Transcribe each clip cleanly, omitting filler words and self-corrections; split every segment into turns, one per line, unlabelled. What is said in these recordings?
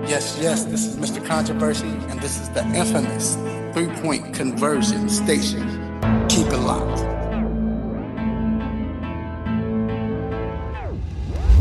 Yes, this is Mr. Controversy, and this is the infamous three-point conversion station. Keep it locked.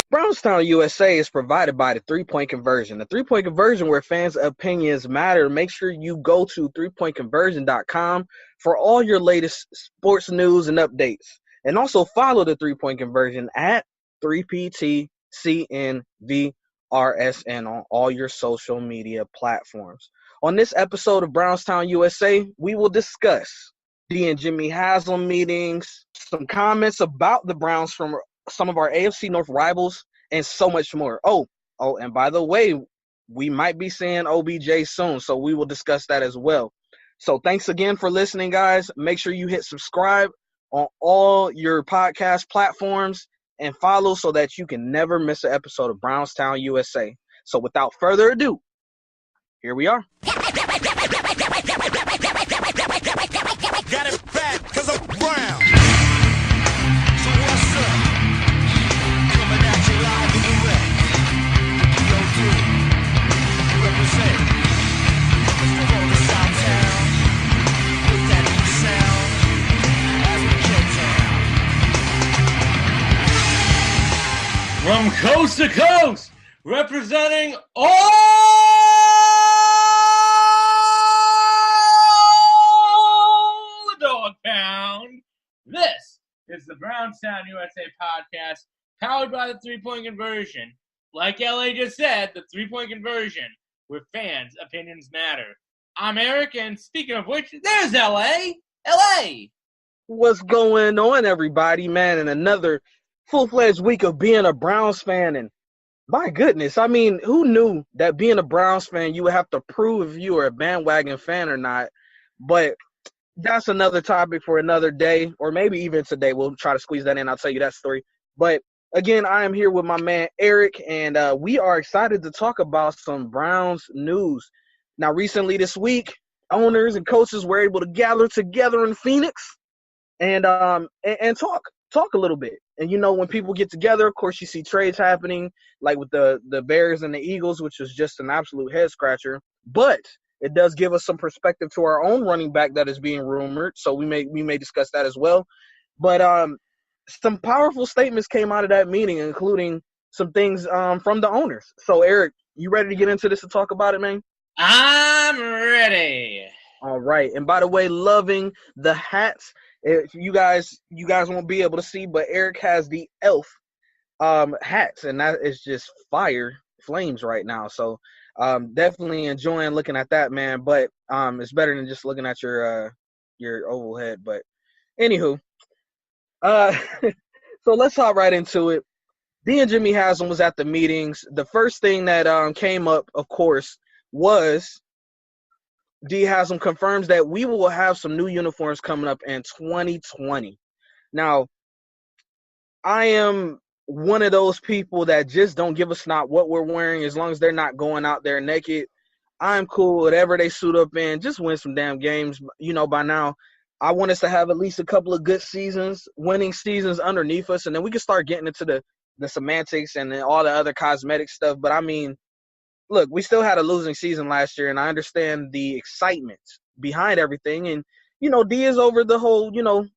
Brownstown USA is provided by the three-point conversion. The three-point conversion where fans' opinions matter. Make sure you go to threepointconversion.com for all your latest sports news and updates. And also follow the three-point conversion at 3PTCNVRSN on all your social media platforms. On this episode of Brownstown USA, we will discuss D and Jimmy Haslam meetings, some comments about the Browns from some of our AFC North rivals, and so much more. Oh, and by the way, we might be seeing OBJ soon, so we will discuss that as well. So thanks again for listening, guys. Make sure you hit subscribe on all your podcast platforms and follow so that you can never miss an episode of Brownstown USA. So without further ado, here we are.
Got it back because I'm brown. So what's up? Coming at you live and direct. Yo, dude, represent. Mr. Roller South Town. With that new sound. As we get down.
From coast to coast, representing all the dog pound, this is the Brownstown USA podcast, powered by the three-point conversion. Like LA just said, the three-point conversion, where fans' opinions matter. I'm Eric, and speaking of which, there's LA! LA!
What's going on, everybody, man? And another full-fledged week of being a Browns fan. And my goodness, I mean, who knew that being a Browns fan, you would have to prove if you were a bandwagon fan or not? But that's another topic for another day, or maybe even today. We'll try to squeeze that in. I'll tell you that story. But again, I am here with my man Eric, and we are excited to talk about some Browns news. Now, recently this week, owners and coaches were able to gather together in Phoenix and talk a little bit. And, you know, when people get together, of course, you see trades happening, like with the Bears and the Eagles, which was just an absolute head-scratcher. But it does give us some perspective to our own running back that is being rumored, so we may discuss that as well. But some powerful statements came out of that meeting, including some things from the owners. So, Eric, you ready to get into this and talk about it, man?
I'm ready.
All right. And by the way, loving the hats. If you guys won't be able to see, but Eric has the elf hats, and that is just fire flames right now. So definitely enjoying looking at that, man. But it's better than just looking at your oval head. But anywho, so let's hop right into it. D and Jimmy Haslam was at the meetings. The first thing that came up, of course, was D Haslam confirms that we will have some new uniforms coming up in 2020. Now, I am one of those people that just don't give a snot what we're wearing as long as they're not going out there naked. I'm cool, whatever they suit up in, just win some damn games. You know, by now, I want us to have at least a couple of good seasons, winning seasons underneath us, and then we can start getting into the semantics and then all the other cosmetic stuff. But, I mean, look, we still had a losing season last year, and I understand the excitement behind everything. And, you know, D is over the whole, you know,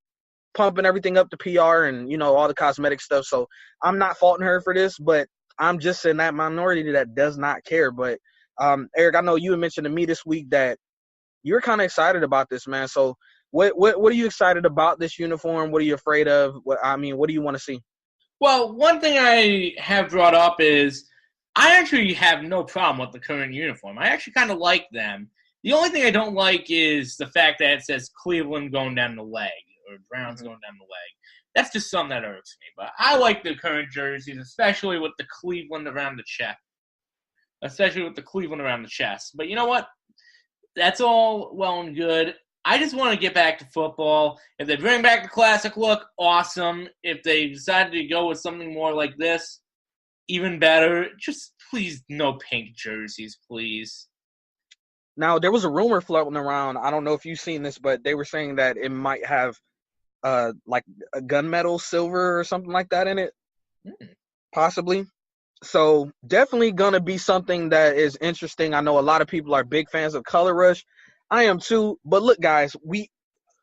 pumping everything up to PR and, you know, all the cosmetic stuff. So I'm not faulting her for this, but I'm just in that minority that does not care. But, Eric, I know you had mentioned to me this week that you're kind of excited about this, man. So what are you excited about this uniform? What are you afraid of? What do you want to see?
Well, one thing I have brought up is I actually have no problem with the current uniform. I actually kind of like them. The only thing I don't like is the fact that it says Cleveland going down the leg or Browns going down the leg. That's just something that irks me. But I like the current jerseys, especially with the Cleveland around the chest. But you know what? That's all well and good. I just want to get back to football. If they bring back the classic look, awesome. If they decide to go with something more like this, even better. Just please no pink jerseys, please.
Now, there was a rumor floating around. I don't know if you've seen this, but they were saying that it might have like a gunmetal silver or something like that in it. Possibly. So definitely gonna be something that is interesting. I know a lot of people are big fans of Color Rush. I am too. But look, guys,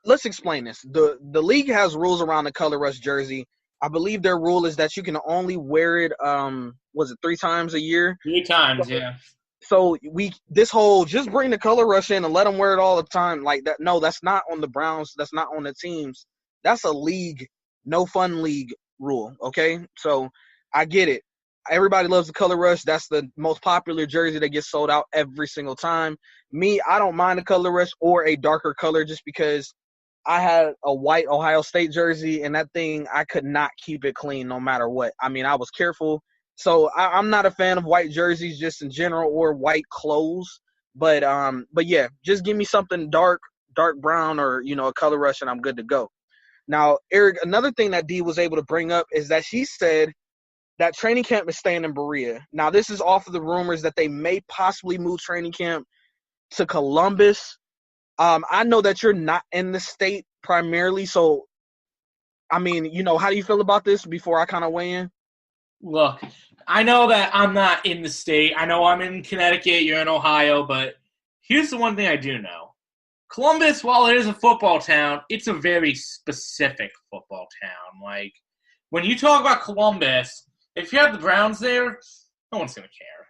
let's explain this. The league has rules around the Color Rush jersey. I believe their rule is that you can only wear it was it 3 times a year?
3 times, yeah.
So this whole just bring the Color Rush in and let them wear it all the time like that. No, that's not on the Browns. That's not on the teams. That's a league, no fun league rule. Okay, so I get it. Everybody loves the Color Rush. That's the most popular jersey that gets sold out every single time. Me, I don't mind the Color Rush or a darker color just because I had a white Ohio State jersey, and that thing, I could not keep it clean no matter what. I mean, I was careful. So I'm not a fan of white jerseys just in general or white clothes. But yeah, just give me something dark brown or, a Color Rush, and I'm good to go. Now, Eric, another thing that Dee was able to bring up is that she said that training camp is staying in Berea. Now, this is off of the rumors that they may possibly move training camp to Columbus. I know that you're not in the state primarily, so, I mean, how do you feel about this before I kind of weigh in?
Look, I know that I'm not in the state. I know I'm in Connecticut, you're in Ohio, but here's the one thing I do know. Columbus, while it is a football town, it's a very specific football town. Like, when you talk about Columbus, if you have the Browns there, no one's going to care.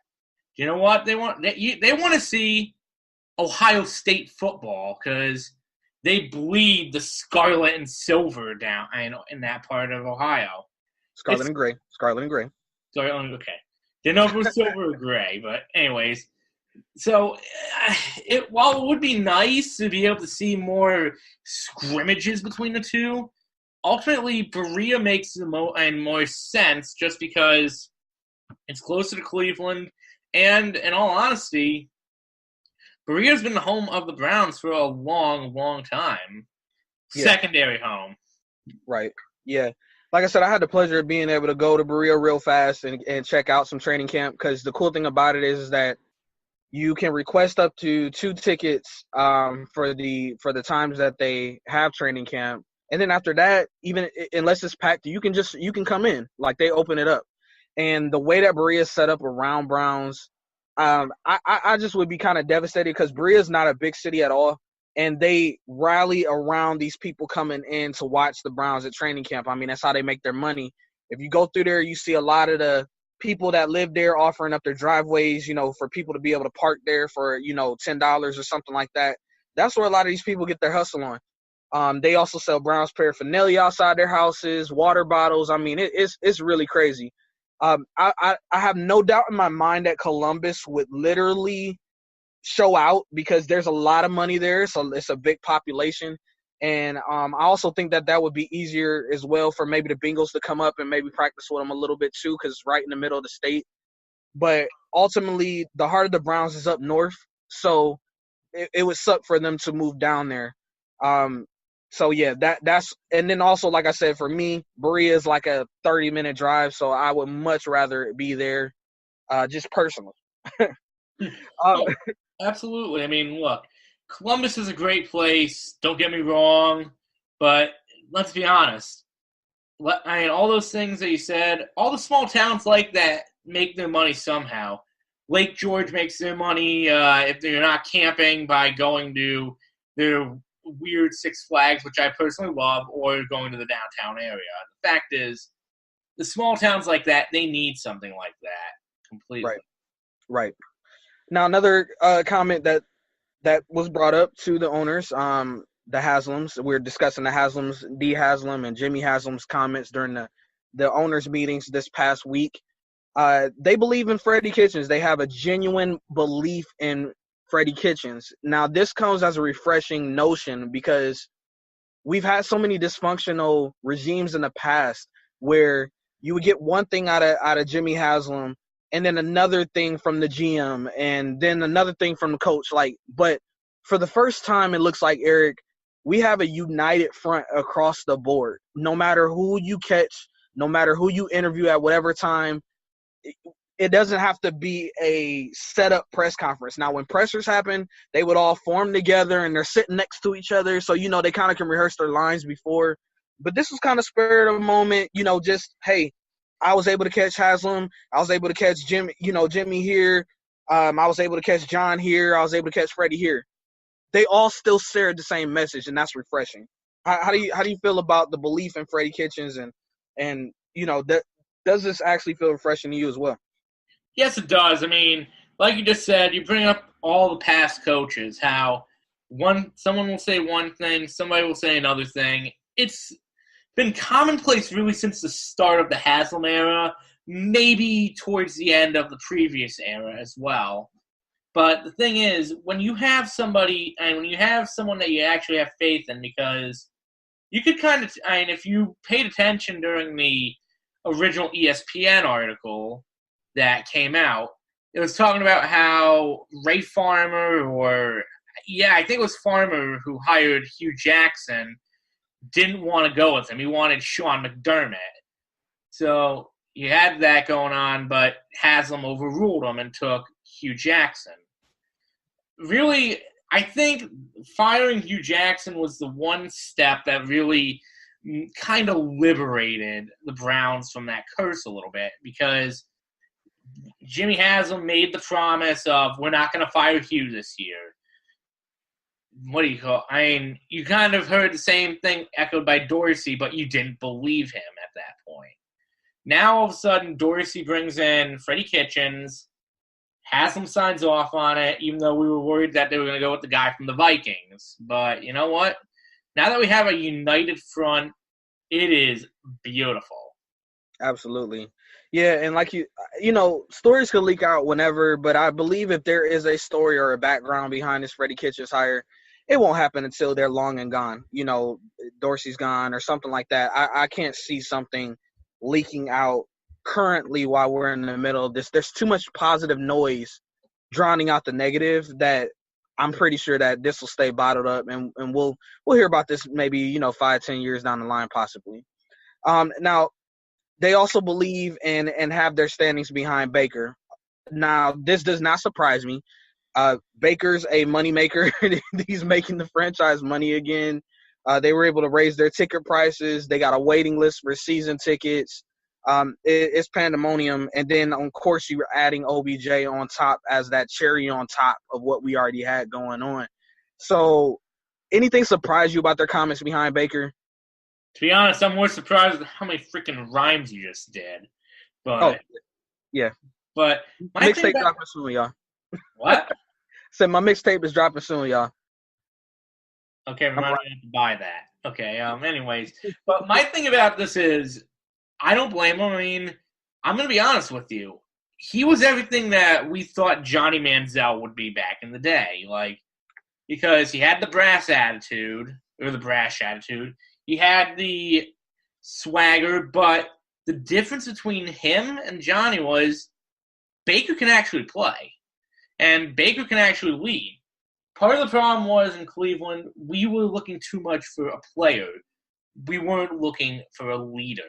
You know what? They want to see Ohio State football because they bleed the scarlet and silver down in that part of Ohio.
Scarlet and gray.
Okay. Didn't know if it was silver or gray, but anyways. So, while it would be nice to be able to see more scrimmages between the two, ultimately Berea makes more sense just because it's closer to Cleveland, and in all honesty, Berea's been the home of the Browns for a long, long time. Yeah. Secondary home.
Right. Yeah. Like I said, I had the pleasure of being able to go to Berea real fast and check out some training camp because the cool thing about it is that you can request up to 2 tickets for the times that they have training camp. And then after that, even unless it's packed, you can come in. Like, they open it up. And the way that Berea is set up around Browns, I just would be kind of devastated because Berea is not a big city at all. And they rally around these people coming in to watch the Browns at training camp. I mean, that's how they make their money. If you go through there, you see a lot of the people that live there offering up their driveways, for people to be able to park there for, $10 or something like that. That's where a lot of these people get their hustle on. They also sell Browns paraphernalia outside their houses, water bottles. I mean, it's really crazy. I have no doubt in my mind that Columbus would literally show out because there's a lot of money there, so it's a big population. And I also think that would be easier as well for maybe the Bengals to come up and maybe practice with them a little bit too because it's right in the middle of the state. But ultimately, the heart of the Browns is up north, so it would suck for them to move down there. So, yeah, that's – and then also, like I said, for me, Berea is like a 30-minute drive, so I would much rather be there just personally.
Absolutely. I mean, look, Columbus is a great place. Don't get me wrong. But let's be honest. I mean, all those things that you said, all the small towns like that make their money somehow. Lake George makes their money if they're not camping by going to their weird Six Flags, which I personally love, or going to the downtown area. The fact is, the small towns like that, they need something like that completely.
Right. Now, another comment that was brought up to the owners, the Haslams. We're discussing the Haslams, Dee Haslam and Jimmy Haslam's comments during the owners' meetings this past week. They believe in Freddie Kitchens. They have a genuine belief in Freddie Kitchens. Now, this comes as a refreshing notion because we've had so many dysfunctional regimes in the past where you would get one thing out of Jimmy Haslam and then another thing from the GM, and then another thing from the coach. But for the first time, it looks like, Eric, we have a united front across the board. No matter who you catch, no matter who you interview at whatever time, it doesn't have to be a set-up press conference. Now, when pressers happen, they would all form together, and they're sitting next to each other, so, they kind of can rehearse their lines before. But this was kind of spur of the moment, just, hey, I was able to catch Haslam. I was able to catch Jimmy here. I was able to catch John here. I was able to catch Freddie here. They all still shared the same message, and that's refreshing. How do you feel about the belief in Freddie Kitchens and does this actually feel refreshing to you as well?
Yes, it does. I mean, like you just said, you bring up all the past coaches, how someone will say one thing, somebody will say another thing. It's been commonplace really since the start of the Haslam era, maybe towards the end of the previous era as well. But the thing is, when you have somebody, and when you have someone that you actually have faith in, because you could kind of, if you paid attention during the original ESPN article that came out, it was talking about how Ray Farmer, I think it was Farmer who hired Hugh Jackson, didn't want to go with him. He wanted Sean McDermott. So you had that going on, but Haslam overruled him and took Hugh Jackson. Really, I think firing Hugh Jackson was the one step that really kind of liberated the Browns from that curse a little bit, because Jimmy Haslam made the promise of, we're not going to fire Hugh this year. What do you call? You kind of heard the same thing echoed by Dorsey, but you didn't believe him at that point. Now, all of a sudden, Dorsey brings in Freddie Kitchens, Haslam signs off on it, even though we were worried that they were going to go with the guy from the Vikings. But you know what? Now that we have a united front, it is beautiful.
Absolutely. Yeah, and like stories could leak out whenever, but I believe if there is a story or a background behind this Freddie Kitchens hire, it won't happen until they're long and gone. Dorsey's gone or something like that. I can't see something leaking out currently while we're in the middle of this. There's too much positive noise drowning out the negative that I'm pretty sure that this will stay bottled up, and we'll hear about this maybe 5-10 years down the line possibly. Now they also believe and have their standings behind Baker. Now this does not surprise me. Baker's a moneymaker. He's making the franchise money again. They were able to raise their ticket prices. They got a waiting list for season tickets. It's pandemonium. And then, of course, you're adding OBJ on top as that cherry on top of what we already had going on. So anything surprise you about their comments behind Baker?
To be honest, I'm more surprised with how many freaking rhymes you just did. But
yeah.
But my
mixtape dropping soon, y'all.
What?
Said my mixtape is dropping soon, y'all.
Okay, remind me to buy that. Okay, anyways. But my thing about this is, I don't blame him. I mean, I'm going to be honest with you. He was everything that we thought Johnny Manziel would be back in the day. Because he had the brash attitude. He had the swagger, but the difference between him and Johnny was Baker can actually play. And Baker can actually lead. Part of the problem was in Cleveland, we were looking too much for a player. We weren't looking for a leader.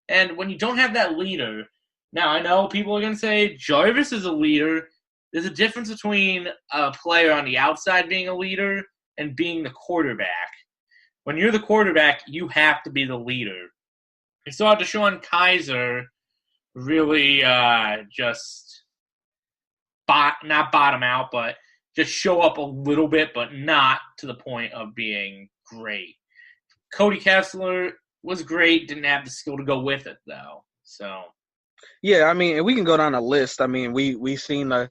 And when you don't have that leader, now I know people are going to say Jarvis is a leader. There's a difference between a player on the outside being a leader and being the quarterback. When you're the quarterback, you have to be the leader. You saw DeShone Kizer really not bottom out, but just show up a little bit, but not to the point of being great. Cody Kessler was great, didn't have the skill to go with it, though. So,
yeah, I mean, and we can go down a list. I mean, we seen the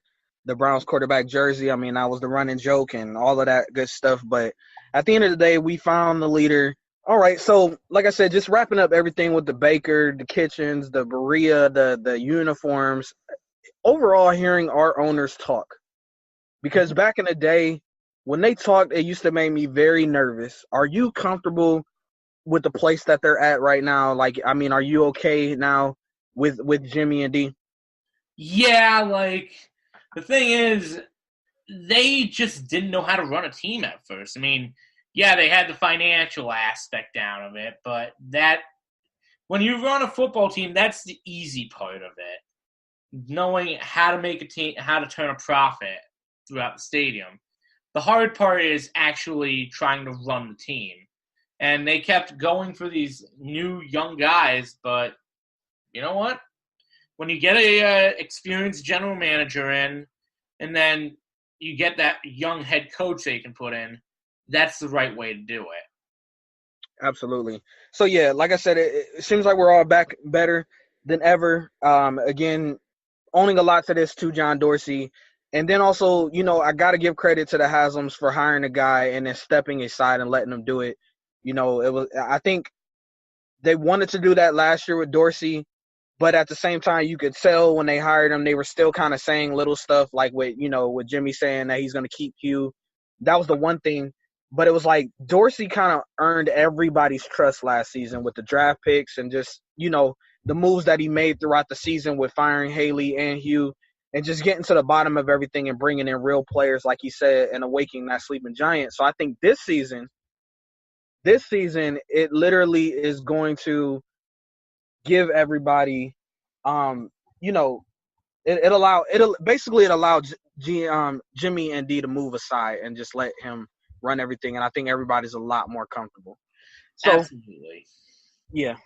Browns quarterback jersey. I mean, that was the running joke and all of that good stuff. But at the end of the day, we found the leader. All right, so like I said, just wrapping up everything with the Baker, the Kitchens, the Berea, the uniforms. Overall, hearing our owners talk, because back in the day when they talked, it used to make me very nervous. Are you comfortable with the place that they're at right now? Are you okay now with Jimmy and D?
Yeah, the thing is, they just didn't know how to run a team at first. I mean, yeah, they had the financial aspect down of it, but when you run a football team, that's the easy part of it. Knowing how to make a team, how to turn a profit throughout the stadium. The hard part is actually trying to run the team. And they kept going for these new young guys, but you know what? When you get a experienced general manager in, and then you get that young head coach they can put in, that's the right way to do it.
Absolutely. So yeah, like I said, it seems like we're all back better than ever. Again, owning a lot to this to John Dorsey. And then also, I got to give credit to the Haslam's for hiring a guy and then stepping aside and letting him do it. I think they wanted to do that last year with Dorsey, but at the same time, you could tell when they hired him, they were still kind of saying little stuff like with Jimmy saying that he's going to keep Hugh. That was the one thing. But it was like Dorsey kind of earned everybody's trust last season with the draft picks and just, the moves that he made throughout the season with firing Haley and Hugh and just getting to the bottom of everything and bringing in real players, like he said, and awakening that sleeping giant. So I think this season, it literally is going to give everybody, it allowed Jimmy and D to move aside and just let him run everything. And I think everybody's a lot more comfortable. So,
absolutely.
Yeah.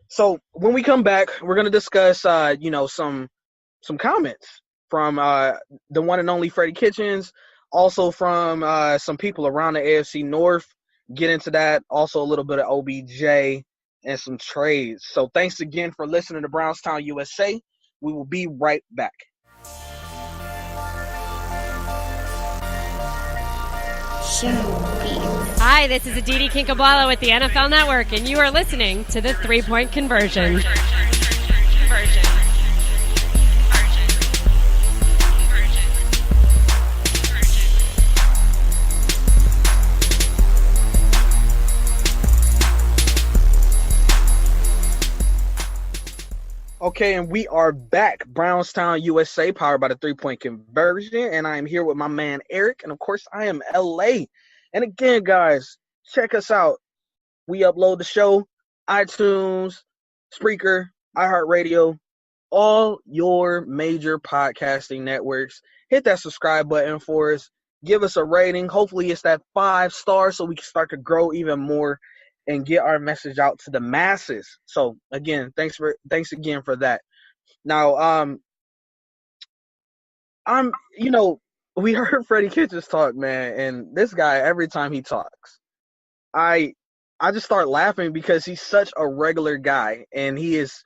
So when we come back, we're going to discuss, some comments from the one and only Freddie Kitchens, also from some people around the AFC North. Get into that. Also a little bit of OBJ and some trades. So thanks again for listening to Brownstown USA. We will be right back.
Hi, this is Aditi Kinkabwala with the NFL Network, and you are listening to the 3-Point Conversion.
Okay, and we are back. Brownstown USA, powered by the 3-Point Conversion, and I am here with my man Eric, and of course I am LA. And again, guys, check us out. We upload the show, iTunes, Spreaker, iHeartRadio, all your major podcasting networks. Hit that subscribe button for us. Give us a rating. Hopefully it's that 5 stars so we can start to grow even more and get our message out to the masses. So again, thanks again for that. Now, we heard Freddie Kitchens talk, man, and this guy, every time he talks, I just start laughing because he's such a regular guy and he is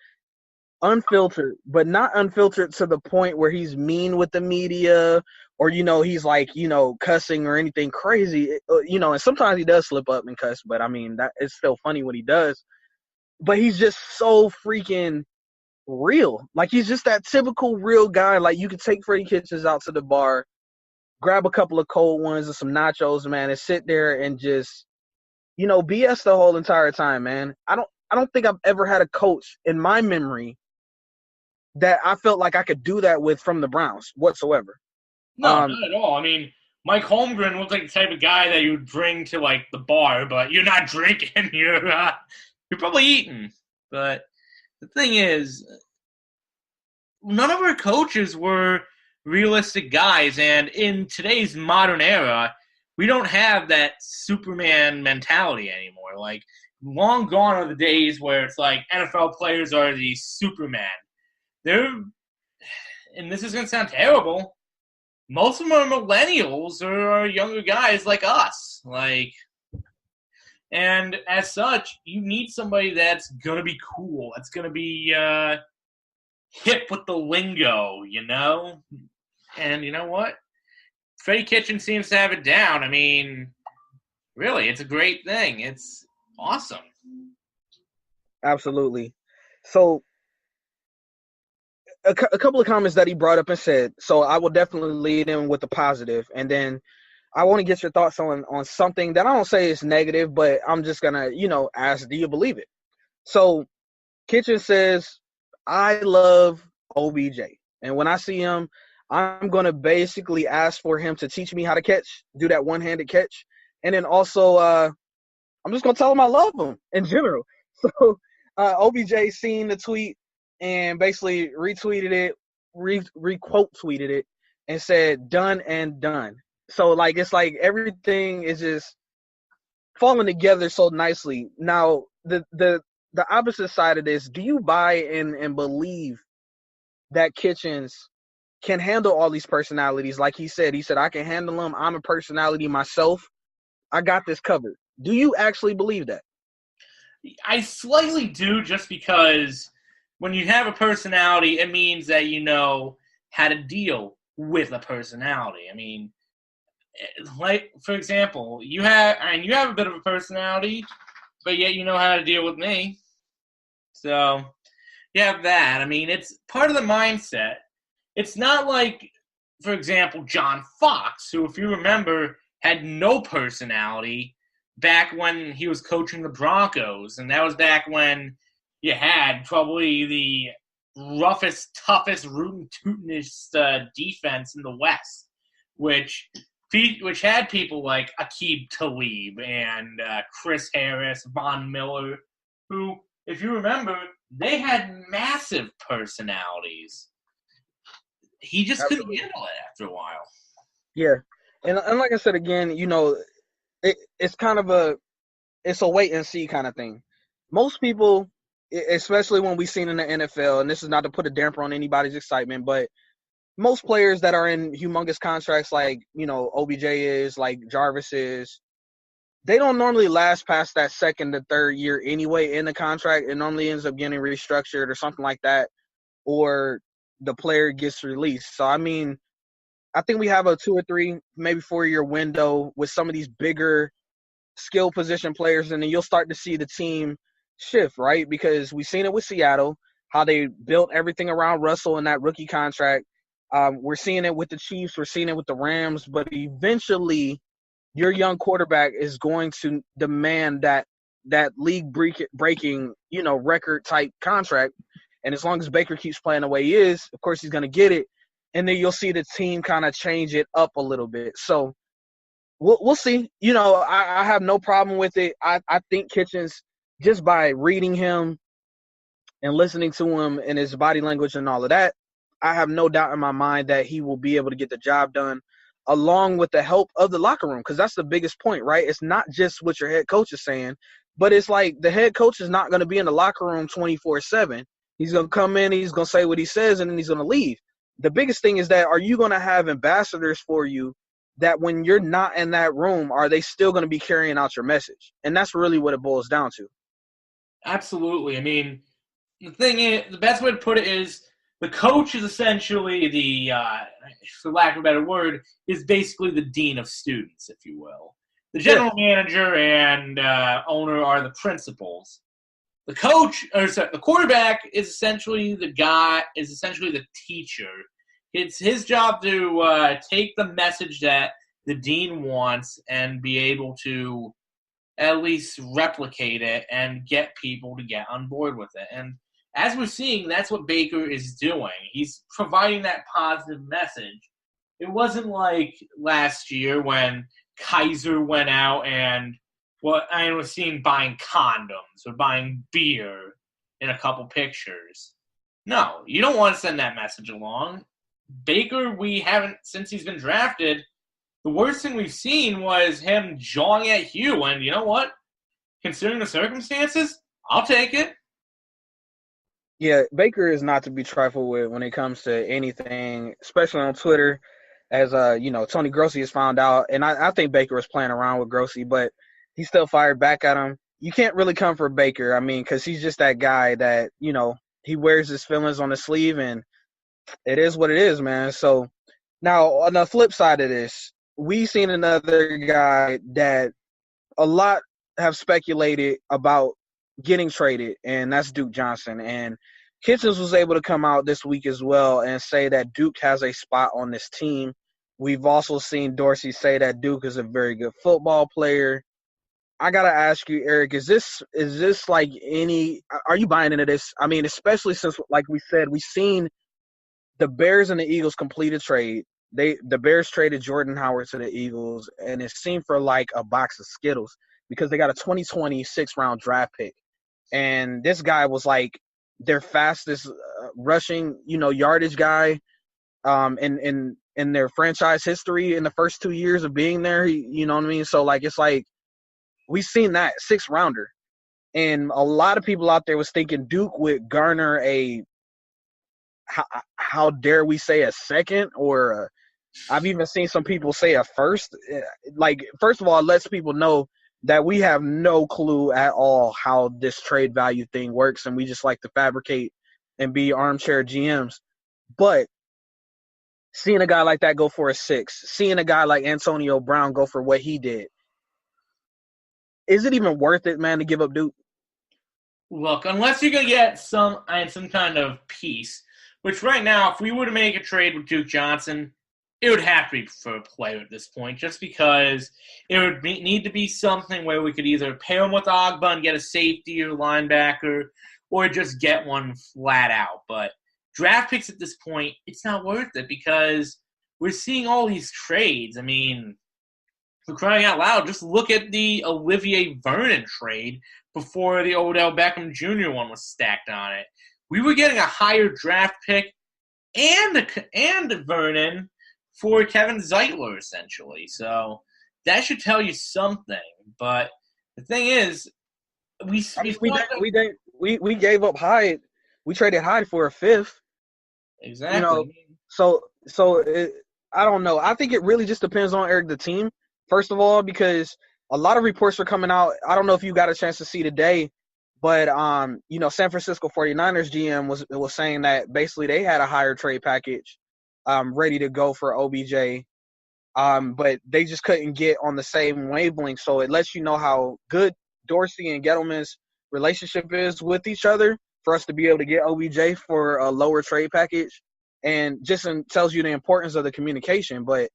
unfiltered, but not unfiltered to the point where he's mean with the media or, he's like, cussing or anything crazy, and sometimes he does slip up and cuss, but I mean, that it's still funny when he does, but he's just so freaking real. Like, he's just that typical real guy. Like, you could take Freddie Kitchens out to the bar, grab a couple of cold ones and some nachos, man, and sit there and just, BS the whole entire time, man. I don't think I've ever had a coach in my memory that I felt like I could do that with from the Browns whatsoever.
No, not at all. I mean, Mike Holmgren looks like the type of guy that you would bring to, like, the bar, but you're not drinking. You're probably eating. But the thing is, none of our coaches were realistic guys, and in today's modern era, we don't have that Superman mentality anymore. Like, long gone are the days where it's like NFL players are the Superman. And this is going to sound terrible, most of them are millennials or are younger guys like us. And as such, you need somebody that's going to be cool, that's going to be hip with the lingo, And you know what? Freddie Kitchens seems to have it down. I mean, really, it's a great thing. It's awesome.
Absolutely. So, a couple of comments that he brought up and said, so I will definitely lead in with the positive, and then I want to get your thoughts on something that I don't say is negative, but I'm just going to, ask, do you believe it? So, Kitchen says, I love OBJ, and when I see him, I'm going to basically ask for him to teach me how to do that one-handed catch. And then also, I'm just going to tell him I love him in general. So OBJ seen the tweet and basically retweeted it, re-quote tweeted it, and said, done and done. So, it's like everything is just falling together so nicely. Now, the the opposite side of this, do you buy and believe that Kitchens can handle all these personalities? Like he said, I can handle them. I'm a personality myself. I got this covered. Do you actually believe that?
I slightly do, just because when you have a personality, it means that you know how to deal with a personality. I mean, like, for example, you have a bit of a personality, but yet you know how to deal with me. So you have that. I mean, it's part of the mindset. It's not like, for example, John Fox, who, if you remember, had no personality back when he was coaching the Broncos. And that was back when you had probably the roughest, toughest, rootin' defense in the West, which had people like Aqib Talib and Chris Harris, Von Miller, who, if you remember, they had massive personalities. He just couldn't handle it after a while.
Yeah. And like I said again, you know, it's kind of a wait and see kind of thing. Most people, especially when we've seen in the NFL, and this is not to put a damper on anybody's excitement, but most players that are in humongous contracts like, you know, OBJ is, like Jarvis is, they don't normally last past that second to third year anyway in the contract. It normally ends up getting restructured or something like that, or the player gets released. So, I mean, I think we have a 2 or 3, maybe 4-year window with some of these bigger skill position players, and then you'll start to see the team shift, right? Because we've seen it with Seattle, how they built everything around Russell in that rookie contract. We're seeing it with the Chiefs. We're seeing it with the Rams. But eventually, your young quarterback is going to demand that league breaking, you know, record type contract. And as long as Baker keeps playing the way he is, of course he's going to get it. And then you'll see the team kind of change it up a little bit. So we'll see. You know, I have no problem with it. I think Kitchens, just by reading him and listening to him and his body language and all of that, I have no doubt in my mind that he will be able to get the job done along with the help of the locker room, because that's the biggest point, right? It's not just what your head coach is saying, but it's like the head coach is not going to be in the locker room 24/7. He's going to come in, he's going to say what he says, and then he's going to leave. The biggest thing is that, are you going to have ambassadors for you that when you're not in that room, are they still going to be carrying out your message? And that's really what it boils down to.
Absolutely. I mean, the thing is, the best way to put it is, the coach is essentially the, for lack of a better word, is basically the dean of students, if you will. The general manager and owner are the principals. The quarterback is essentially the teacher. It's his job to take the message that the dean wants and be able to at least replicate it and get people to get on board with it. And as we're seeing, that's what Baker is doing. He's providing that positive message. It wasn't like last year when Kaiser went out and I was seen buying condoms or buying beer in a couple pictures. No, you don't want to send that message along. Baker, we haven't, since he's been drafted, the worst thing we've seen was him jawing at Hugh. And you know what? Considering the circumstances, I'll take it.
Yeah, Baker is not to be trifled with when it comes to anything, especially on Twitter, as you know, Tony Grossi has found out. And I think Baker was playing around with Grossi, but he still fired back at him. You can't really come for Baker, I mean, because he's just that guy that, you know, he wears his feelings on his sleeve, and it is what it is, man. So now on the flip side of this, we've seen another guy that a lot have speculated about getting traded, and that's Duke Johnson. And Kitchens was able to come out this week as well and say that Duke has a spot on this team. We've also seen Dorsey say that Duke is a very good football player. I gotta ask you, Eric, is this like are you buying into this? I mean, especially since, like we said, we've seen the Bears and the Eagles complete a trade. The Bears traded Jordan Howard to the Eagles, and it seemed for like a box of Skittles because they got a 2020 6th-round draft pick. And this guy was like their fastest rushing, you know, yardage guy in their franchise history in the first 2 years of being there. You know what I mean? So, like, it's like we've seen that 6th-rounder. And a lot of people out there was thinking Duke would garner a, how dare we say, a second, or I've even seen some people say a first. Like, first of all, it lets people know that we have no clue at all how this trade value thing works, and we just like to fabricate and be armchair GMs. But seeing a guy like that go for a 6, seeing a guy like Antonio Brown go for what he did, is it even worth it, man, to give up Duke?
Look, unless you're going to get some kind of piece, which right now, if we were to make a trade with Duke Johnson, it would have to be for a player at this point, just because it would need to be something where we could either pair him with Agba and get a safety or linebacker, or just get one flat out. But draft picks at this point, it's not worth it because we're seeing all these trades. I mean, for crying out loud, just look at the Olivier Vernon trade before the Odell Beckham Jr. one was stacked on it. We were getting a higher draft pick and Vernon for Kevin Zeitler, essentially. So that should tell you something. But the thing is, we gave up Hyde. We traded Hyde for a 5th. Exactly.
You know, so I don't know. I think it really just depends on Eric, the team, first of all, because a lot of reports are coming out. I don't know if you got a chance to see today, but San Francisco 49ers GM was saying that basically they had a higher trade package ready to go for OBJ, but they just couldn't get on the same wavelength. So it lets you know how good Dorsey and Gettleman's relationship is with each other for us to be able to get OBJ for a lower trade package, and just tells you the importance of the communication. But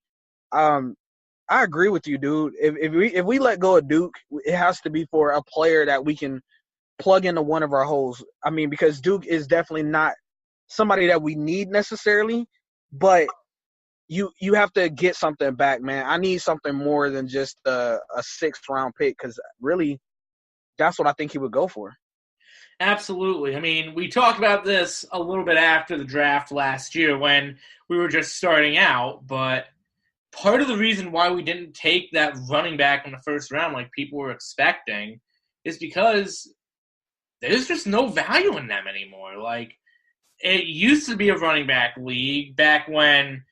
I agree with you, dude. If we let go of Duke, it has to be for a player that we can plug into one of our holes. I mean, because Duke is definitely not somebody that we need necessarily, but you have to get something back, man. I need something more than just a 6th-round pick, because really that's what I think he would go for.
Absolutely. I mean, we talked about this a little bit after the draft last year when we were just starting out, but part of the reason why we didn't take that running back in the first round like people were expecting is because there's just no value in them anymore. Like, it used to be a running back league back when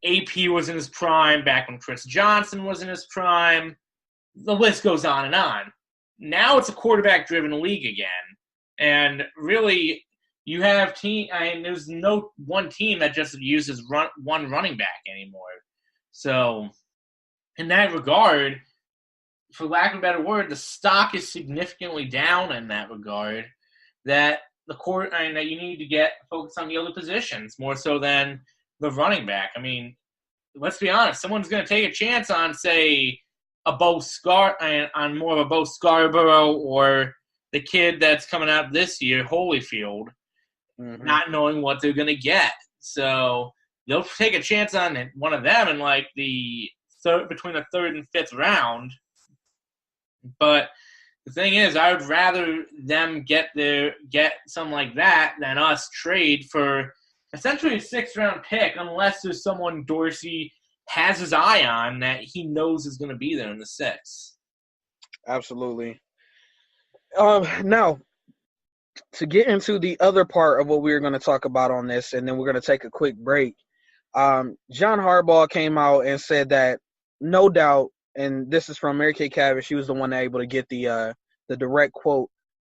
AP was in his prime, back when Chris Johnson was in his prime. The list goes on and on. Now it's a quarterback-driven league again. And really, you have there's no one team that just uses one running back anymore. So, in that regard, for lack of a better word, the stock is significantly down in that regard. That that you need to focus on the other positions more so than the running back. I mean, let's be honest. Someone's going to take a chance on, say, on more of a Bo Scarborough or the kid that's coming out this year, Holyfield, not knowing what they're going to get. So they'll take a chance on one of them in like between the 3rd and 5th round. But the thing is, I would rather them get something like that than us trade for essentially a 6th-round pick, unless there's someone Dorsey has his eye on that he knows is going to be there in the 6th.
Absolutely. Now, to get into the other part of what we're going to talk about on this, and then we're going to take a quick break. John Harbaugh came out and said that no doubt, and this is from Mary Kay Cavish, she was the one able to get the direct quote,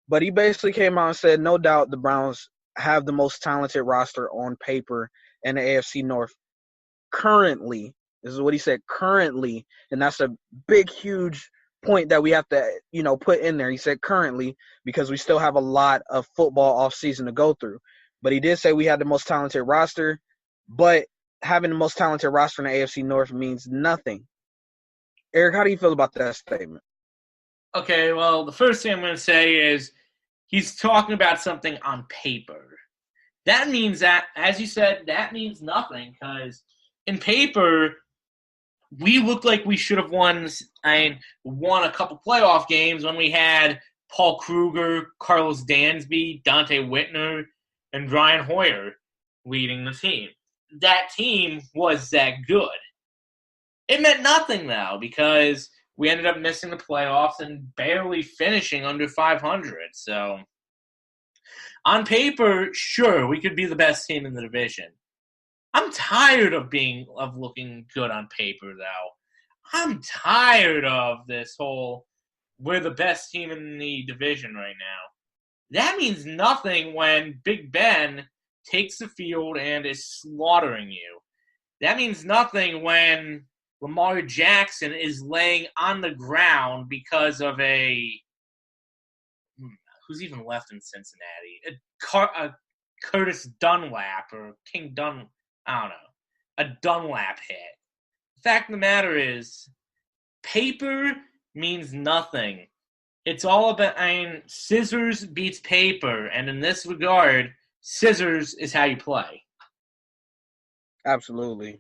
but he basically came out and said no doubt the Browns have the most talented roster on paper in the AFC North currently. This is what he said, currently, and that's a big, huge point that we have to, put in there. He said currently because we still have a lot of football offseason to go through. But he did say we had the most talented roster, but having the most talented roster in the AFC North means nothing. Eric, how do you feel about that statement?
Okay, well, the first thing I'm going to say is he's talking about something on paper. That means that, as you said, that means nothing because in paper – we looked like we should have won a couple playoff games when we had Paul Kruger, Carlos Dansby, Dante Whitner, and Brian Hoyer leading the team. That team was that good. It meant nothing, though, because we ended up missing the playoffs and barely finishing under 500. So on paper, sure, we could be the best team in the division. I'm tired of looking good on paper, though. I'm tired of this whole we're the best team in the division right now. That means nothing when Big Ben takes the field and is slaughtering you. That means nothing when Lamar Jackson is laying on the ground because of who's even left in Cincinnati? A Curtis Dunlap or King Dun, I don't know, a Dunlap hit. The fact of the matter is, paper means nothing. It's all about, scissors beats paper, and in this regard, scissors is how you play.
Absolutely.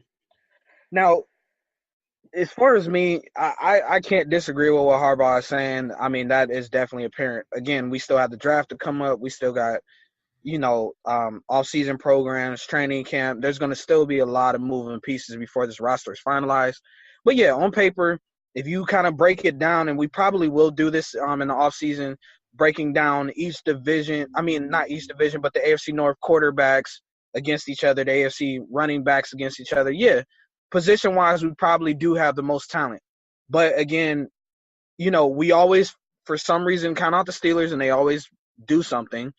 Now, as far as me, I can't disagree with what Harbaugh is saying. I mean, that is definitely apparent. Again, we still have the draft to come up. We still got, off-season programs, training camp. There's going to still be a lot of moving pieces before this roster is finalized. But, yeah, on paper, if you kind of break it down, and we probably will do this in the offseason, breaking down each division – I mean, not each division, but the AFC North quarterbacks against each other, the AFC running backs against each other. Yeah, position-wise, we probably do have the most talent. But, again, we always, for some reason, count out the Steelers, and they always do something.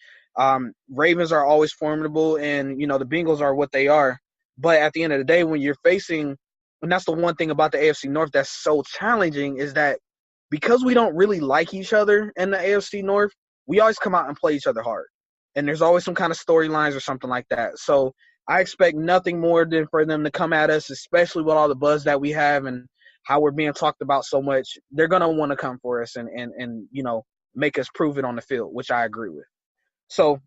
Ravens are always formidable, and, the Bengals are what they are. But at the end of the day, when you're facing – and that's the one thing about the AFC North that's so challenging is that because we don't really like each other in the AFC North, we always come out and play each other hard. And there's always some kind of storylines or something like that. So I expect nothing more than for them to come at us, especially with all the buzz that we have and how we're being talked about so much. They're going to want to come for us and make us prove it on the field, which I agree with. So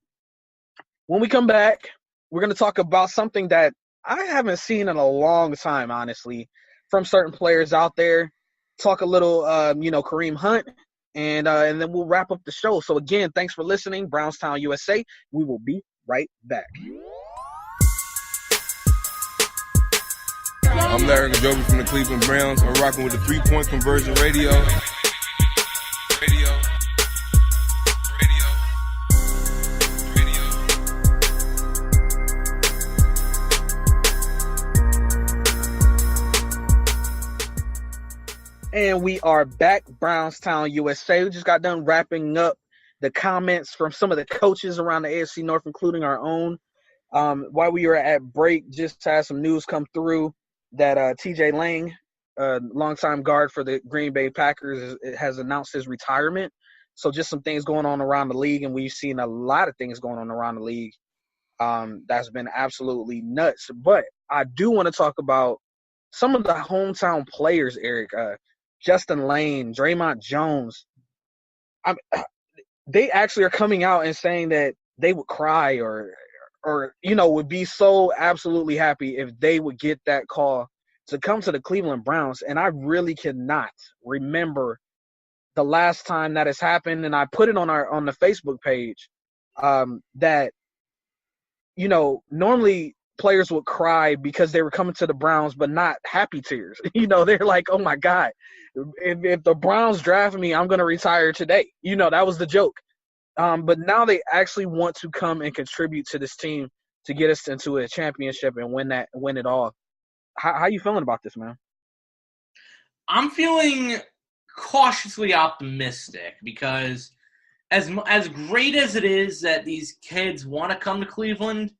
when we come back, we're going to talk about something that I haven't seen in a long time, honestly, from certain players out there. Talk a little, Kareem Hunt, and then we'll wrap up the show. So, again, thanks for listening. Brownstown USA. We will be right back.
I'm Larry Gajobi from the Cleveland Browns. I'm rocking with the 3-Point Conversion Radio.
And we are back, Brownstown USA. We just got done wrapping up the comments from some of the coaches around the AFC North, including our own. While we were at break, just had some news come through that T.J. Lang, longtime guard for the Green Bay Packers, has announced his retirement. So just some things going on around the league, and we've seen a lot of things going on around the league that's been absolutely nuts. But I do want to talk about some of the hometown players, Eric. Justin Lane, Draymond Jones, they actually are coming out and saying that they would cry or would be so absolutely happy if they would get that call to come to the Cleveland Browns. And I really cannot remember the last time that has happened. And I put it on the Facebook page that, normally players would cry because they were coming to the Browns, but not happy tears. They're like, oh my God, if the Browns draft me, I'm going to retire today. That was the joke. But now they actually want to come and contribute to this team to get us into a championship and win it all. How you feeling about this, man?
I'm feeling cautiously optimistic because as great as it is that these kids want to come to Cleveland,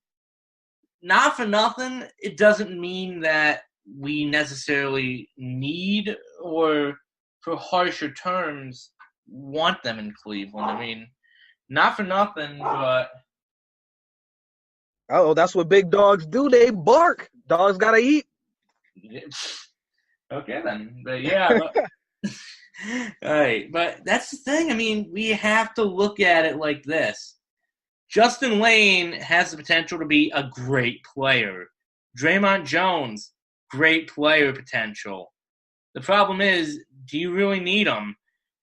not for nothing, it doesn't mean that we necessarily need or, for harsher terms, want them in Cleveland. I mean, not for nothing, but...
Oh, that's what big dogs do. They bark. Dogs got to eat.
Okay, then. But, yeah. All right, but that's the thing. I mean, we have to look at it like this. Justin Lane has the potential to be a great player. Draymond Jones, great player potential. The problem is, do you really need them?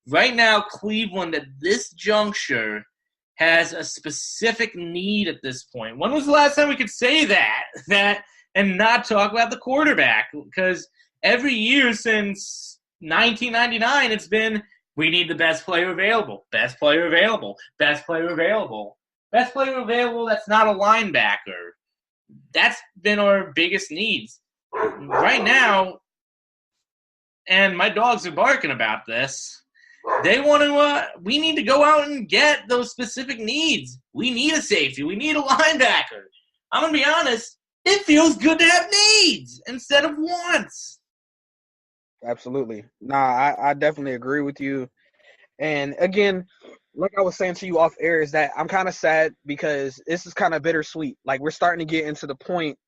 Right now, Cleveland at this juncture has a specific need at this point. When was the last time we could say that and not talk about the quarterback? Because every year since 1999, it's been, we need the best player available, best player available, best player available. Best player available that's not a linebacker. That's been our biggest needs. Right now, and my dogs are barking about this, they want to, we need to go out and get those specific needs. We need a safety. We need a linebacker. I'm going to be honest, it feels good to have needs instead of wants.
Absolutely. Nah, I definitely agree with you. And again, like I was saying to you off air, is that I'm kind of sad because this is kind of bittersweet. Like, we're starting to get into the point,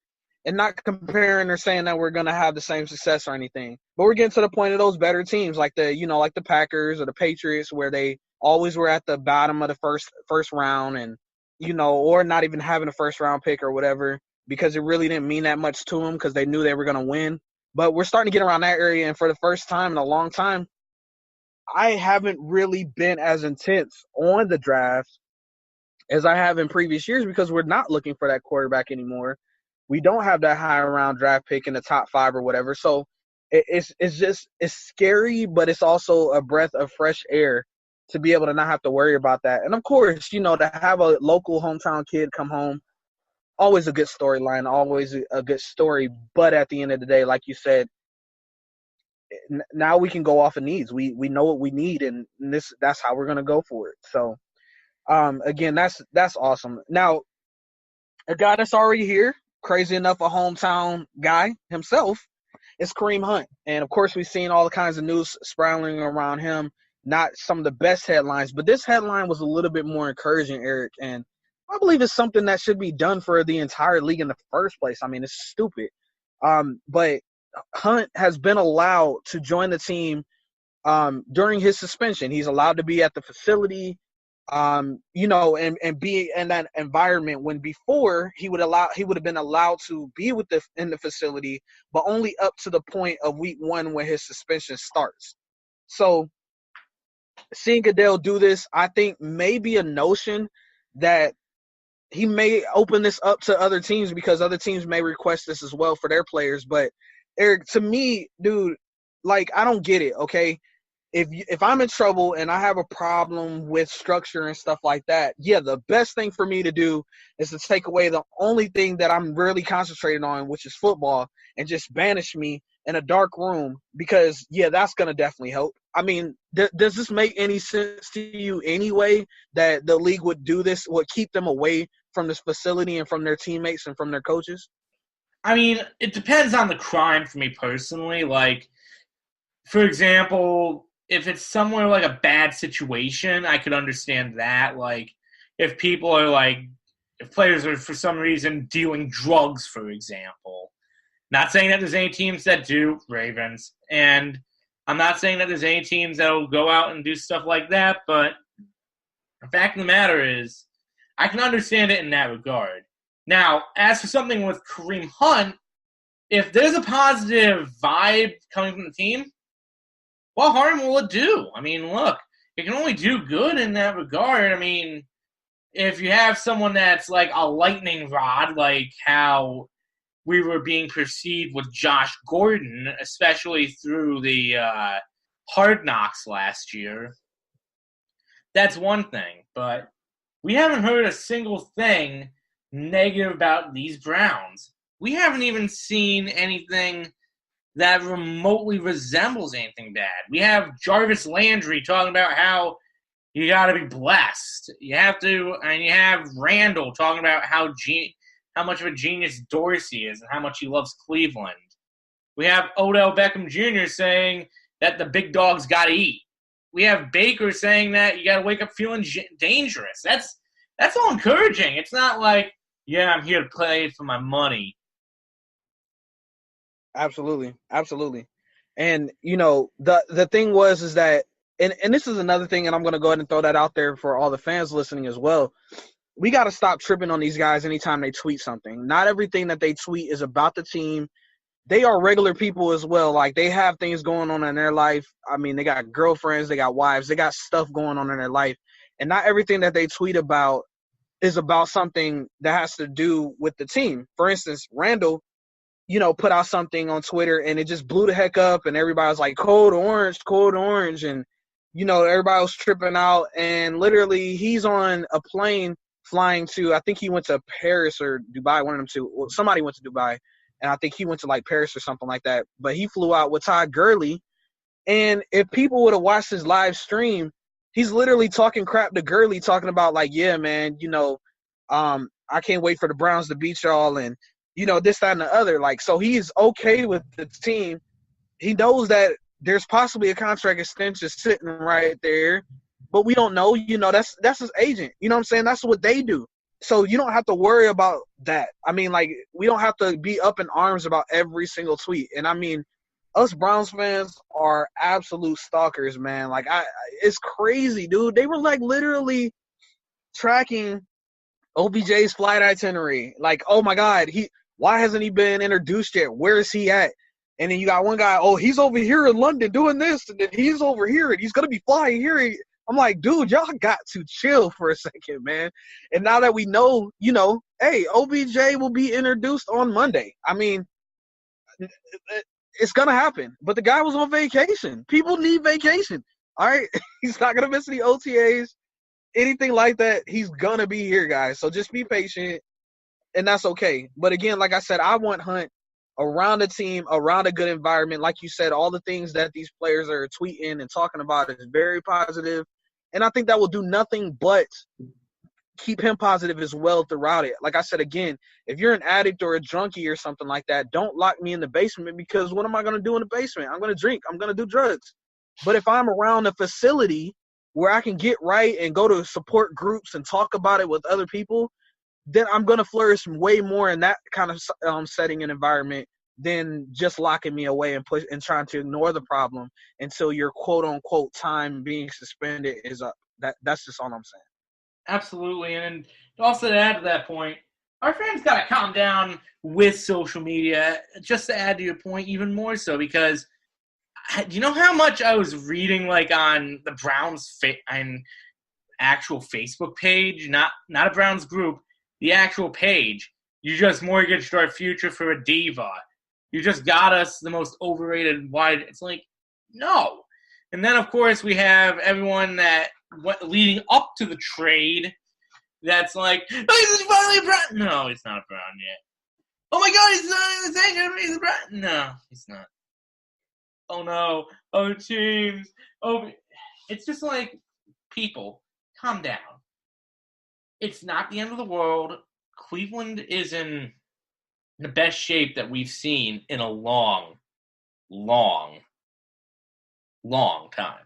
and not comparing or saying that we're going to have the same success or anything, but we're getting to the point of those better teams like like the Packers or the Patriots, where they always were at the bottom of the first round, and, or not even having a first round pick or whatever, because it really didn't mean that much to them because they knew they were going to win. But we're starting to get around that area, and for the first time in a long time, I haven't really been as intense on the draft as I have in previous years because we're not looking for that quarterback anymore. We don't have that high round draft pick in the top 5 or whatever. So it's scary, but it's also a breath of fresh air to be able to not have to worry about that. And of course, to have a local hometown kid come home, always a good storyline, always a good story. But at the end of the day, like you said, now we can go off of needs. We know what we need, and that's how we're gonna go for it. So, again, that's awesome. Now, a guy that's already here, crazy enough, a hometown guy himself, is Kareem Hunt. And of course, we've seen all the kinds of news spiraling around him. Not some of the best headlines, but this headline was a little bit more encouraging, Eric. And I believe it's something that should be done for the entire league in the first place. I mean, it's stupid. But Hunt has been allowed to join the team during his suspension. He's allowed to be at the facility, and be in that environment, when before he would have been allowed to be in the facility, but only up to the point of week 1 when his suspension starts. So seeing Goodell do this, I think maybe a notion that he may open this up to other teams because other teams may request this as well for their players. But Eric, to me, dude, like, I don't get it, okay? If I'm in trouble and I have a problem with structure and stuff like that, yeah, the best thing for me to do is to take away the only thing that I'm really concentrated on, which is football, and just banish me in a dark room because, yeah, that's going to definitely help. I mean, does this make any sense to you anyway, that the league would do this, would keep them away from this facility and from their teammates and from their coaches?
I mean, it depends on the crime for me personally. Like, for example, if it's somewhere like a bad situation, I could understand that. Like, if people are like, if players are for some reason dealing drugs, for example. Not saying that there's any teams that do, Ravens. And I'm not saying that there's any teams that will go out and do stuff like that, but the fact of the matter is, I can understand it in that regard. Now, as for something with Kareem Hunt, if there's a positive vibe coming from the team, what harm will it do? I mean, look, it can only do good in that regard. I mean, if you have someone that's like a lightning rod, like how we were being perceived with Josh Gordon, especially through the Hard Knocks last year, that's one thing. But we haven't heard a single thing negative about these Browns. We haven't even seen anything that remotely resembles anything bad. We have Jarvis Landry talking about how you got to be blessed. You have to, and you have Randall talking about how much of a genius Dorsey is and how much he loves Cleveland. We have Odell Beckham Jr. saying that the big dogs got to eat. We have Baker saying that you got to wake up feeling dangerous. That's all encouraging. It's not like, yeah, I'm here to play for my money.
Absolutely. And, the thing is that, and this is another thing, and I'm going to go ahead and throw that out there for all the fans listening as well. We got to stop tripping on these guys anytime they tweet something. Not everything that they tweet is about the team. They are regular people as well. Like, they have things going on in their life. I mean, they got girlfriends, they got wives, they got stuff going on in their life. And not everything that they tweet about is about something that has to do with the team. For instance, Randall, put out something on Twitter and it just blew the heck up and everybody was like, code orange. And, everybody was tripping out. And literally he's on a plane flying to, I think he went to Paris or Dubai, one of them two. Well, somebody went to Dubai. And I think he went to like Paris or something like that. But he flew out with Todd Gurley. And if people would have watched his live stream, he's literally talking crap to Gurley, talking about like, yeah, man, I can't wait for the Browns to beat y'all and, this, that, and the other. Like, so he's okay with the team. He knows that there's possibly a contract extension sitting right there, but we don't know. That's his agent. You know what I'm saying? That's what they do. So you don't have to worry about that. I mean, like, we don't have to be up in arms about every single tweet. And I mean, us Browns fans are absolute stalkers, man. Like, it's crazy, dude. They were like literally tracking OBJ's flight itinerary. Like, oh my God, why hasn't he been introduced yet? Where is he at? And then you got one guy, oh, he's over here in London doing this, and then he's over here, and he's gonna be flying here. I'm like, dude, y'all got to chill for a second, man. And now that we know, hey, OBJ will be introduced on Monday. I mean, it's gonna happen. But the guy was on vacation. People need vacation. All right, he's not gonna miss any OTAs, anything like that. He's gonna be here, guys. So just be patient. And that's okay. But again, like I said, I want Hunt around the team, around a good environment. Like you said, all the things that these players are tweeting and talking about is very positive. And I think that will do nothing but keep him positive as well throughout it. Like I said, again, if you're an addict or a junkie or something like that, don't lock me in the basement, because what am I going to do in the basement? I'm going to drink. I'm going to do drugs. But if I'm around a facility where I can get right and go to support groups and talk about it with other people, then I'm going to flourish way more in that kind of setting and environment than just locking me away and trying to ignore the problem until your quote unquote time being suspended is up. That's just all I'm saying.
Absolutely. And also to add to that point, our fans got to calm down with social media, just to add to your point even more so, because do you know how much I was reading like on the Browns actual Facebook page, not a Browns group, the actual page, you just mortgaged our future for a diva. You just got us the most overrated wide. It's like, no. And then, of course, we have everyone that leading up to the trade that's like, oh, he's finally a Brown. No, he's not a Brown yet. Oh, my God, he's a Brown. No, he's not. Oh, no. Oh, teams. Oh, it's just like, people, calm down. It's not the end of the world. Cleveland is in the best shape that we've seen in a long, long, long time.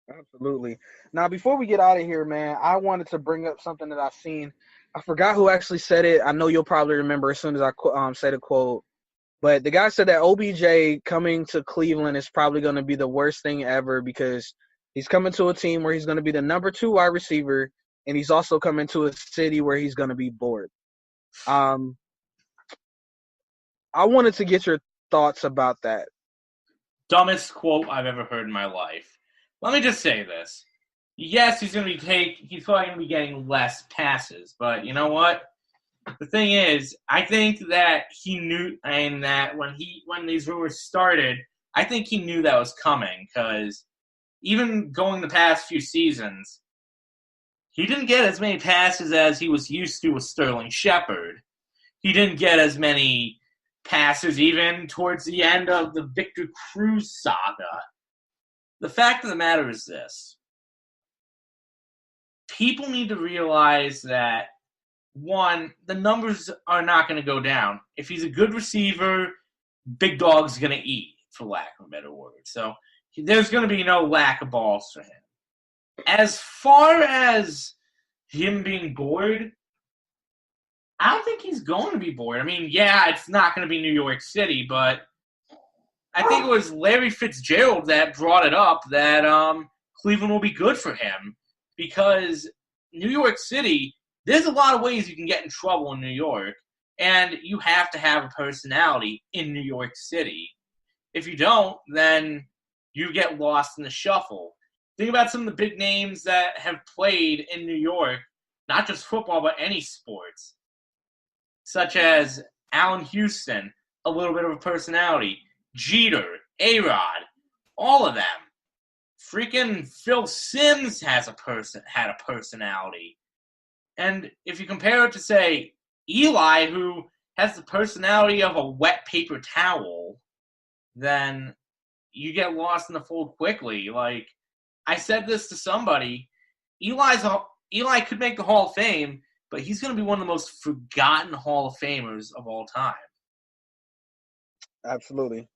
Absolutely. Now, before we get out of here, man, I wanted to bring up something that I've seen. I forgot who actually said it. I know you'll probably remember as soon as I say the quote. But the guy said that OBJ coming to Cleveland is probably going to be the worst thing ever, because he's coming to a team where he's going to be the number 2 wide receiver, and he's also coming to a city where he's going to be bored. I wanted to get your thoughts about that.
Dumbest quote I've ever heard in my life. Let me just say this. Yes, he's probably going to be getting less passes, but you know what? The thing is, I think that he knew, and that when these rumors started, I think he knew that was coming, because even going the past few seasons, he didn't get as many passes as he was used to with Sterling Shepard. He didn't get as many passes even towards the end of the Victor Cruz saga. The fact of the matter is this. People need to realize that, one, the numbers are not going to go down. If he's a good receiver, Big Dog's going to eat, for lack of a better word. So there's going to be no lack of balls for him. As far as him being bored, I don't think he's going to be bored. I mean, yeah, it's not going to be New York City, but I think it was Larry Fitzgerald that brought it up that Cleveland will be good for him, because New York City, there's a lot of ways you can get in trouble in New York, and you have to have a personality in New York City. If you don't, then you get lost in the shuffle. Think about some of the big names that have played in New York, not just football, but any sports, such as Allen Houston, a little bit of a personality. Jeter, A-Rod, all of them. Freaking Phil Simms had a personality. And if you compare it to, say, Eli, who has the personality of a wet paper towel, then you get lost in the fold quickly. Like, I said this to somebody, Eli could make the Hall of Fame, but he's going to be one of the most forgotten Hall of Famers of all time.
Absolutely.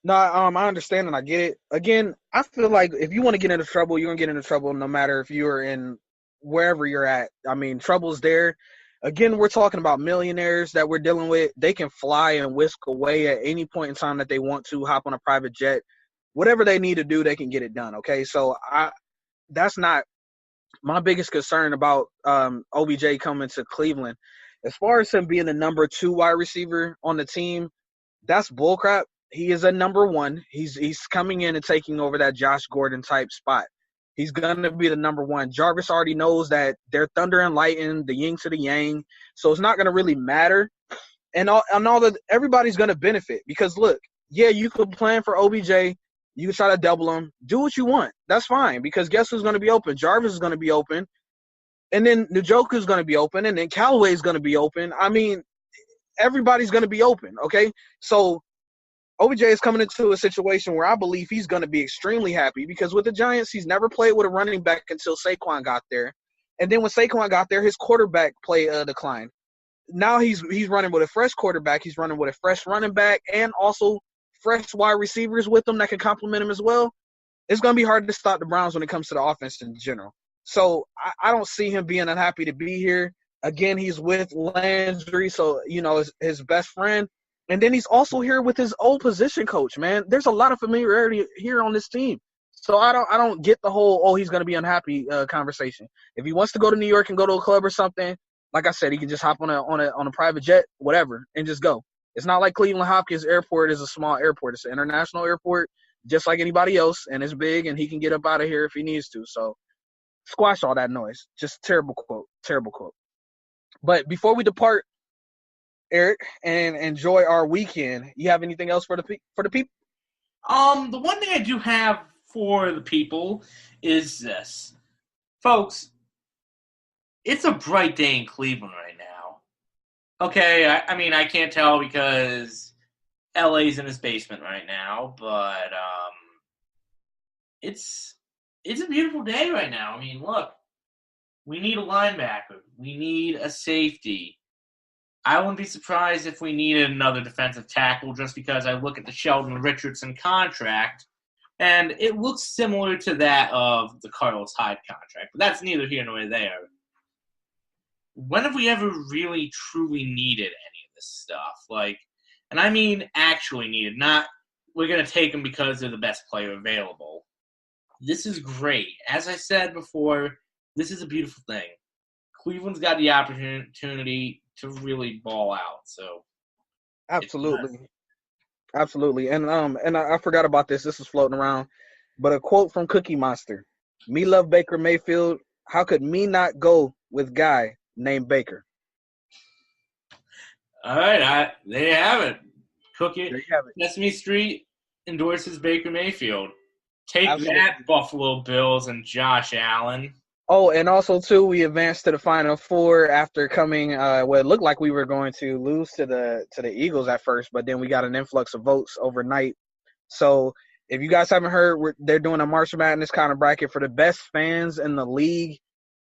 No, I understand and I get it. Again, I feel like if you want to get into trouble, you're gonna get into trouble no matter if you're in wherever you're at. I mean, trouble's there. Again, we're talking about millionaires that we're dealing with. They can fly and whisk away at any point in time that they want to, hop on a private jet. Whatever they need to do, they can get it done. Okay, so that's not my biggest concern about OBJ coming to Cleveland. As far as him being the number 2 wide receiver on the team, that's bullcrap. He is a number 1. He's coming in and taking over that Josh Gordon type spot. He's gonna be the number 1. Jarvis already knows that they're thunder and lightning, the yin to the yang, so it's not gonna really matter. And all that, everybody's gonna benefit because look, yeah, you could plan for OBJ, you can try to double him, do what you want. That's fine because guess who's gonna be open? Jarvis is gonna be open, and then Njoku's gonna be open, and then Callaway's gonna be open. I mean, everybody's gonna be open. Okay, so OBJ is coming into a situation where I believe he's going to be extremely happy because with the Giants, he's never played with a running back until Saquon got there. And then when Saquon got there, his quarterback play declined. Now he's running with a fresh quarterback. He's running with a fresh running back and also fresh wide receivers with him that can complement him as well. It's going to be hard to stop the Browns when it comes to the offense in general. So I don't see him being unhappy to be here. Again, he's with Landry, so, his best friend. And then he's also here with his old position coach, man. There's a lot of familiarity here on this team. So I don't get the whole, he's going to be unhappy conversation. If he wants to go to New York and go to a club or something, like I said, he can just hop on a private jet, whatever, and just go. It's not like Cleveland Hopkins Airport is a small airport. It's an international airport, just like anybody else, and it's big, and he can get up out of here if he needs to. So squash all that noise. Just terrible quote. But before we depart, Eric, and enjoy our weekend, you have anything else for the people?
The one thing I do have for the people is this. Folks, it's a bright day in Cleveland right now. Okay, I mean, I can't tell because LA's in his basement right now, but it's a beautiful day right now. I mean, look, we need a linebacker. We need a safety. I wouldn't be surprised if we needed another defensive tackle just because I look at the Sheldon Richardson contract, and it looks similar to that of the Carlos Hyde contract. But that's neither here nor there. When have we ever really, truly needed any of this stuff? And I mean actually needed, not we're going to take them because they're the best player available. This is great. As I said before, this is a beautiful thing. Cleveland's got the opportunity to really ball out. So
absolutely. And I forgot about this. This is floating around, but a quote from Cookie Monster: "Me love Baker Mayfield. How could me not go with guy named Baker?"
All right, there you have it. Cookie.
There you have it.
Sesame Street endorses Baker Mayfield. Take
Absolutely.
that, Buffalo Bills and Josh Allen.
Oh, and also, too, we advanced to the Final Four after coming it looked like we were going to lose to the Eagles at first, but then we got an influx of votes overnight. So if you guys haven't heard, they're doing a March Madness kind of bracket for the best fans in the league.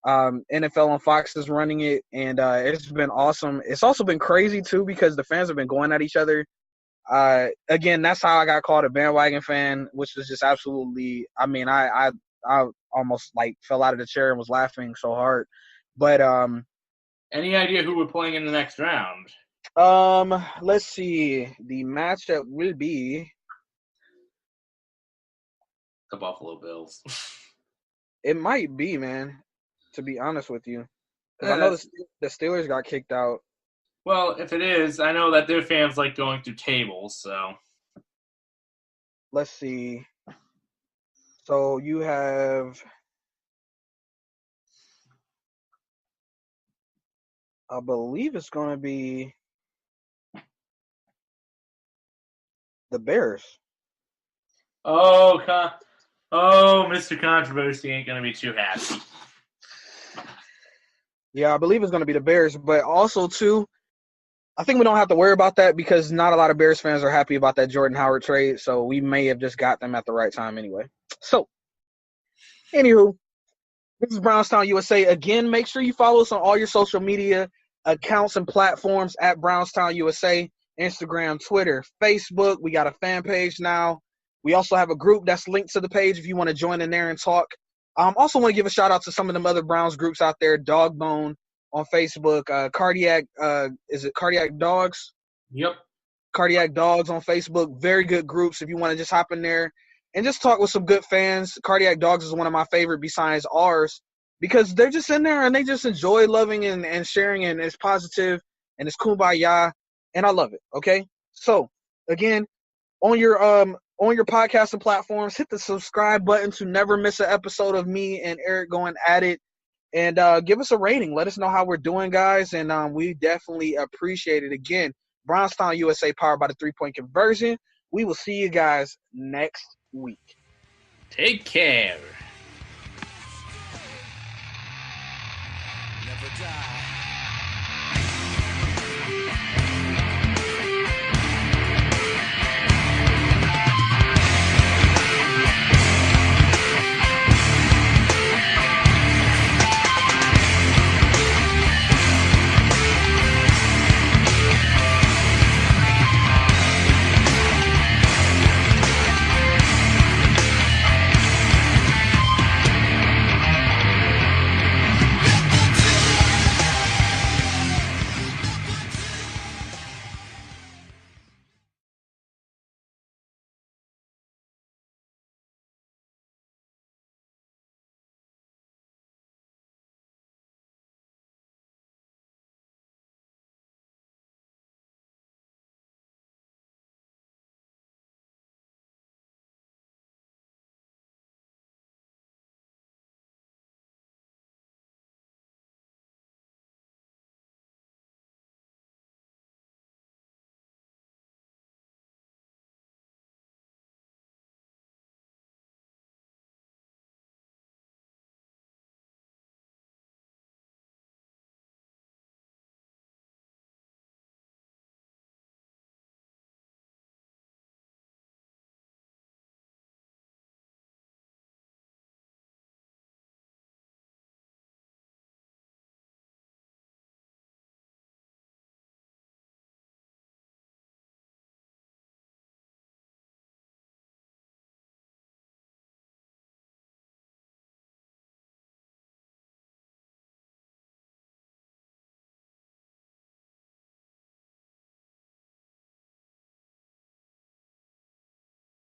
NFL on Fox is running it, and it's been awesome. It's also been crazy, too, because the fans have been going at each other. Again, that's how I got called a bandwagon fan, which is just absolutely – I mean, I almost fell out of the chair and was laughing so hard. But
any idea who we're playing in the next round?
Let's see. The matchup will be
the Buffalo Bills.
It might be, man, to be honest with you. Because I know the Steelers got kicked out.
Well, if it is, I know that their fans like going through tables, so.
Let's see. So you have, I believe it's going to be The Bears.
Oh, Mr. Controversy ain't gonna be too happy.
Yeah, I believe it's going to be the Bears, but also too, I think we don't have to worry about that because not a lot of Bears fans are happy about that Jordan Howard trade, so we may have just got them at the right time anyway. So, anywho, this is Brownstown USA. Again, make sure you follow us on all your social media accounts and platforms at Brownstown USA, Instagram, Twitter, Facebook. We got a fan page now. We also have a group that's linked to the page if you want to join in there and talk. Also want to give a shout out to some of them other Browns groups out there. Dogbone on Facebook, Cardiac Dogs?
Yep.
Cardiac Dogs on Facebook. Very good groups if you want to just hop in there and just talk with some good fans. Cardiac Dogs is one of my favorite besides ours because they're just in there and they just enjoy loving and sharing, and it's positive and it's kumbaya, and I love it. Okay, so again, on your podcasting platforms, hit the subscribe button to never miss an episode of me and Eric going at it, and give us a rating. Let us know how we're doing, guys, and we definitely appreciate it. Again, Brownstown USA, powered by the 3-point conversion. We will see you guys next week.
Take care.
Never die.